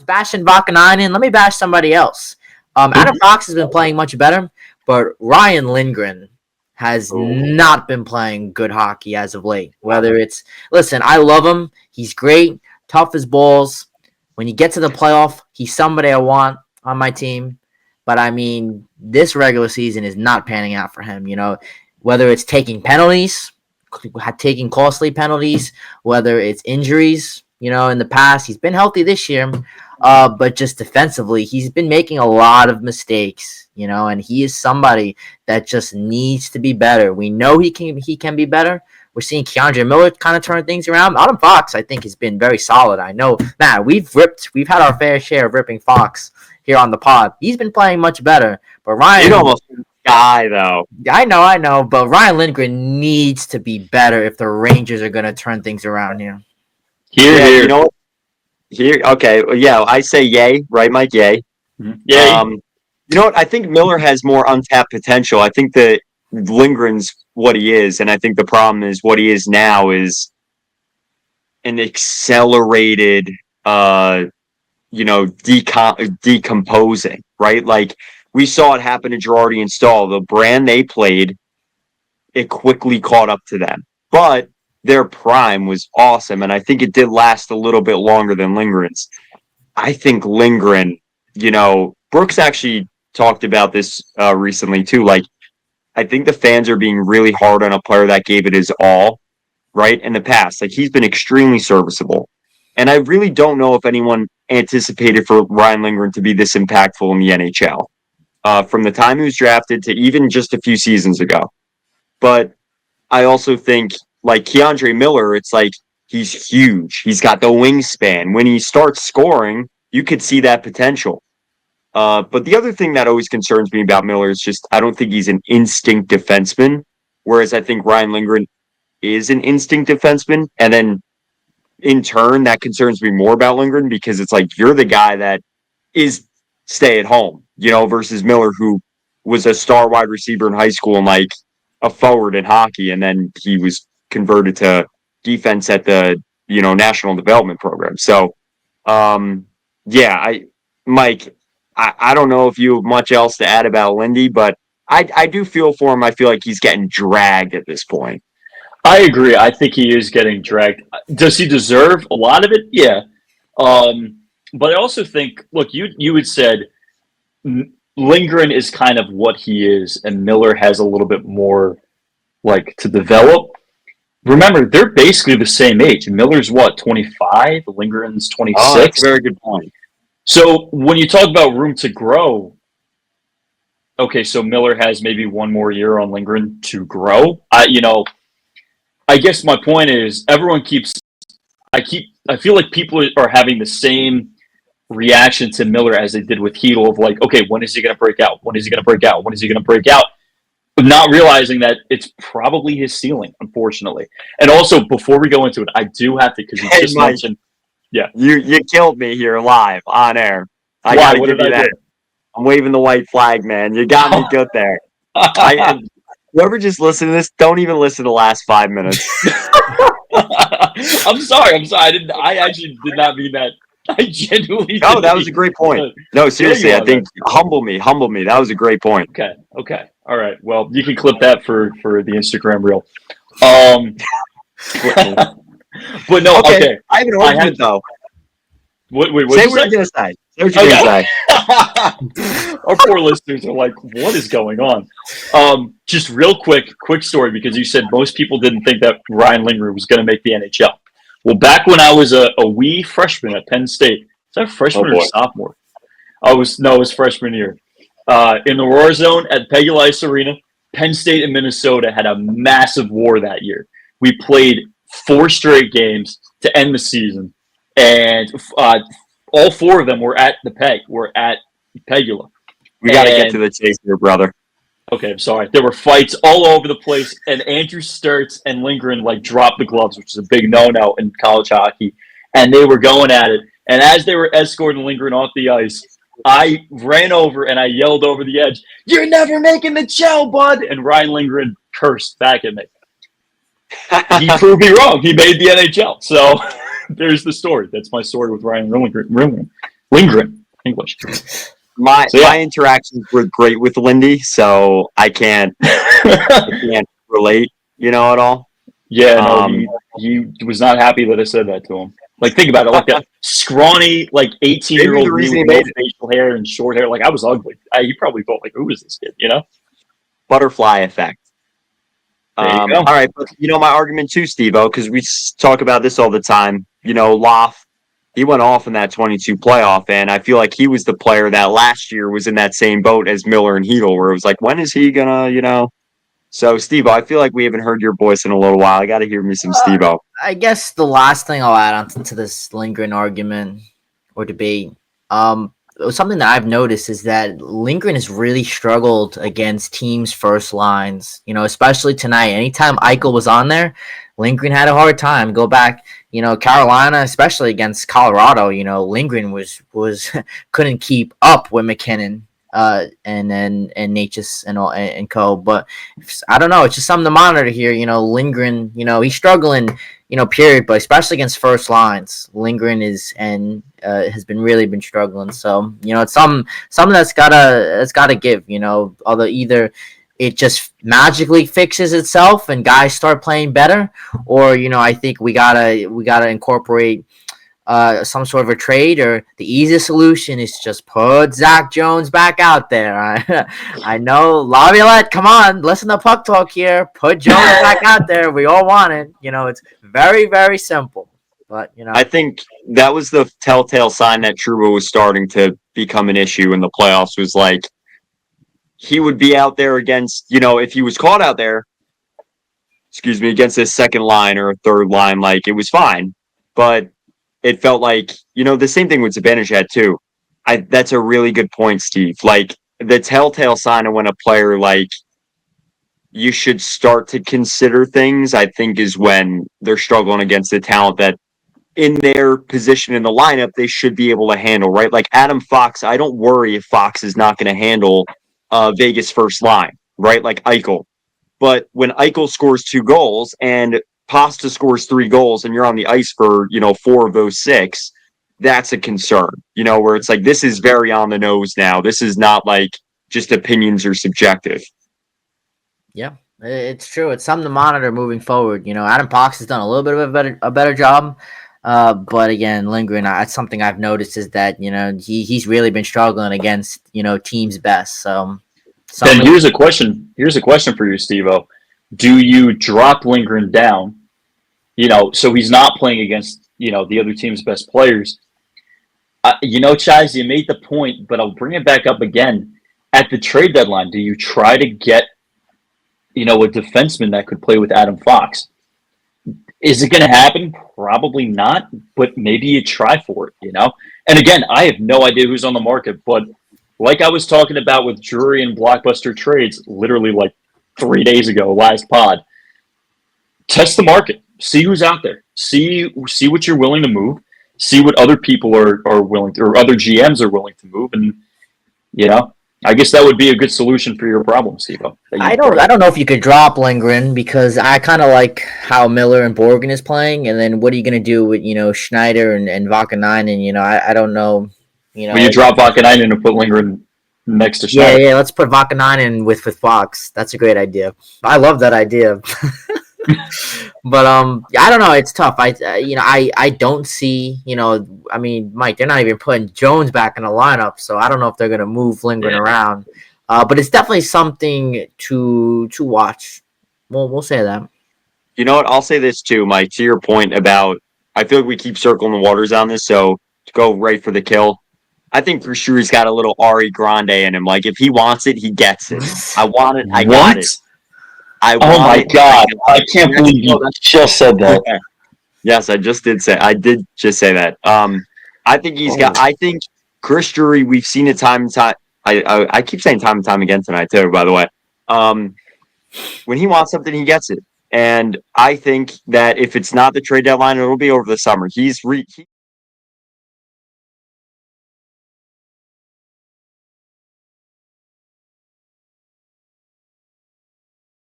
bashing Vakanainen. Let me bash somebody else. Adam Fox has been playing much better, but Ryan Lindgren has not been playing good hockey as of late. Listen, I love him. He's great, tough as balls. When you get to the playoff, he's somebody I want on my team. But I mean, this regular season is not panning out for him. Whether it's taking penalties, taking costly penalties, whether it's injuries. In the past, he's been healthy this year. But just defensively, he's been making a lot of mistakes, and he is somebody that just needs to be better. We know he can be better. We're seeing J.T Miller kind of turn things around. Adam Fox, I think, has been very solid. I know, Matt, we've had our fair share of ripping Fox here on the pod. He's been playing much better, but Ryan, you almost die though. I know, but Ryan Lindgren needs to be better if the Rangers are going to turn things around here. Here. You know what? Here, okay, yeah, I say yay, right, Mike? Yay. Mm-hmm. Yay. You know what? I think Miller has more untapped potential. I think that Lindgren's what he is, and I think the problem is what he is now is an accelerated, decomposing, right? Like we saw it happen to Girardi and Stahl. The brand they played, it quickly caught up to them, but their prime was awesome, and I think it did last a little bit longer than Lindgren's. I think Lindgren, Brooks actually talked about this recently too. Like, I think the fans are being really hard on a player that gave it his all, right, in the past. Like, he's been extremely serviceable. And I really don't know if anyone anticipated for Ryan Lindgren to be this impactful in the NHL from the time he was drafted to even just a few seasons ago. But I also think, like J.T Miller, it's like he's huge. He's got the wingspan. When he starts scoring, you could see that potential. But the other thing that always concerns me about Miller is just I don't think he's an instinct defenseman, whereas I think Ryan Lindgren is an instinct defenseman. And then in turn, that concerns me more about Lindgren because it's like you're the guy that is stay at home, versus Miller, who was a star wide receiver in high school and like a forward in hockey, and then he was converted to defense at the national development program. So Mike, I don't know if you have much else to add about Lindy, but I do feel for him. I feel like he's getting dragged at this point. I agree. I think he is getting dragged. Does he deserve a lot of it? Yeah. But I also think, look, you had said Lindgren is kind of what he is, and Miller has a little bit more like to develop. Remember, they're basically the same age. Miller's what, 25? Lindgren's 26? Oh, that's a very good point. So when you talk about room to grow, okay, so Miller has maybe one more year on Lindgren to grow. I guess my point is everyone I feel like people are having the same reaction to Miller as they did with Chytil of like, okay, when is he going to break out? When is he going to break out? When is he going to break out? But not realizing that it's probably his ceiling, unfortunately. And also, before we go into it, I do have to, because you just Mike, mentioned, yeah. You killed me here live on air. I Why? got to give you that. I'm waving the white flag, man. You got me good there. Whoever just listened to this, don't even listen to the last 5 minutes. I'm sorry. I actually did not mean that. I genuinely. No, that was a great point. No, seriously, I think humble me. That was a great point. Okay. All right. Well, you can clip that for the Instagram reel. But no, okay. I have an argument though. Wait, say what you're gonna say. Say what you're gonna say. Our poor listeners are like, what is going on? Just real quick story, because you said most people didn't think that Ryan Lindgren was going to make the NHL. Well, back when I was a wee freshman at Penn State, is that freshman or sophomore? It was freshman year. In the Roar Zone at Pegula Ice Arena, Penn State and Minnesota had a massive war that year. We played 4 straight games to end the season, and all 4 of them were at the Peg. We're at Pegula. We got to get to the chase here, brother. Okay, I'm sorry. There were fights all over the place, and Andrew Sturtz and Lindgren dropped the gloves, which is a big no-no in college hockey, and they were going at it. And as they were escorting Lindgren off the ice, I ran over and I yelled over the edge, "You're never making the show, bud!" And Ryan Lindgren cursed back at me. He proved me wrong. He made the NHL. So there's the story. That's my story with Ryan Lindgren. Lindgren, English. My interactions were great with Lindy, so I can't relate, at all. Yeah, no, he was not happy that I said that to him. Like, think about it, like that scrawny, like 18-year-old me with no facial hair and short hair. Like, I was ugly. He probably thought, like, who is this kid? Butterfly effect. There you go. All right, but my argument too, Steve-O, because we talk about this all the time. Loff, he went off in that 22 playoff, and I feel like he was the player that last year was in that same boat as Miller and Chytil, where it was like, when is he gonna, So, Steve-O, I feel like we haven't heard your voice in a little while. I got to hear me some Steve-O. I guess the last thing I'll add on to this Lindgren argument or debate, something that I've noticed is that Lindgren has really struggled against teams' first lines. Especially tonight. Anytime Eichel was on there, Lindgren had a hard time. Go back, Carolina, especially against Colorado. Lindgren was couldn't keep up with McKinnon. And Natchez and co. But I don't know. It's just something to monitor here. Lindgren. He's struggling. Period. But especially against first lines, Lindgren has been really struggling. So it's something that's gotta give. Although either it just magically fixes itself and guys start playing better, or I think we gotta incorporate some sort of a trade, or the easiest solution is just put Zach Jones back out there. I know, Laviolette, come on, listen to Puck Talk here. Put Jones back out there. We all want it. It's very, very simple. But, I think that was the telltale sign that Trouba was starting to become an issue in the playoffs, was like, he would be out there against, if he was caught out there, against his second line or a third line, like, it was fine. But it felt like, the same thing with Zibanejad too. That's a really good point, Steve. Like, the telltale sign of when a player, like, you should start to consider things, I think, is when they're struggling against the talent that in their position in the lineup, they should be able to handle, right? Like Adam Fox, I don't worry if Fox is not going to handle Vegas first line, right? Like Eichel. But when Eichel scores 2 goals and Pasta scores 3 goals and you're on the ice for, 4 of those 6, that's a concern, where it's like, this is very on the nose now. This is not like just opinions or subjective. Yeah, it's true. It's something to monitor moving forward. Adam Fox has done a little bit of a better job. But again, Lindgren, it's something I've noticed is that, he's really been struggling against, teams' best. So then here's a question for you, Steve-O. Do you drop Lindgren down, so he's not playing against, the other team's best players? Chaz, you made the point, but I'll bring it back up again. At the trade deadline, do you try to get, a defenseman that could play with Adam Fox? Is it going to happen? Probably not, but maybe you try for it, And again, I have no idea who's on the market, but like I was talking about with Drury and Blockbuster Trades, literally like 3 days ago, last pod, test the market, see who's out there, see what you're willing to move, see what other people are willing to, or other GMs are willing to move, and I guess that would be a good solution for your problem, Steve-O. I don't know if you could drop Lindgren, because I kind of like how Miller and Borgen is playing, and then what are you going to do with Schneider and Vakanainen? I don't know. Will you drop Vakanainen and put Lindgren next to Schneider? Yeah. Let's put Vakanainen with Fox. That's a great idea. I love that idea. But I don't know. It's tough. I don't see. Mike, they're not even putting Jones back in the lineup, so I don't know if they're gonna move Lindgren around. But it's definitely something to watch. We'll say that. You know what? I'll say this too, Mike. To your point about, I feel like we keep circling the waters on this. So to go right for the kill, I think for sure he's got a little Ari Grande in him. Like, if he wants it, he gets it. I want it. I got it. Oh my God! I can't believe you just said that. Yes, I did just say that. I think he's got. I think Chris Drury. We've seen it time and time. I keep saying time and time again tonight too. By the way, when he wants something, he gets it. And I think that if it's not the trade deadline, it'll be over the summer. He's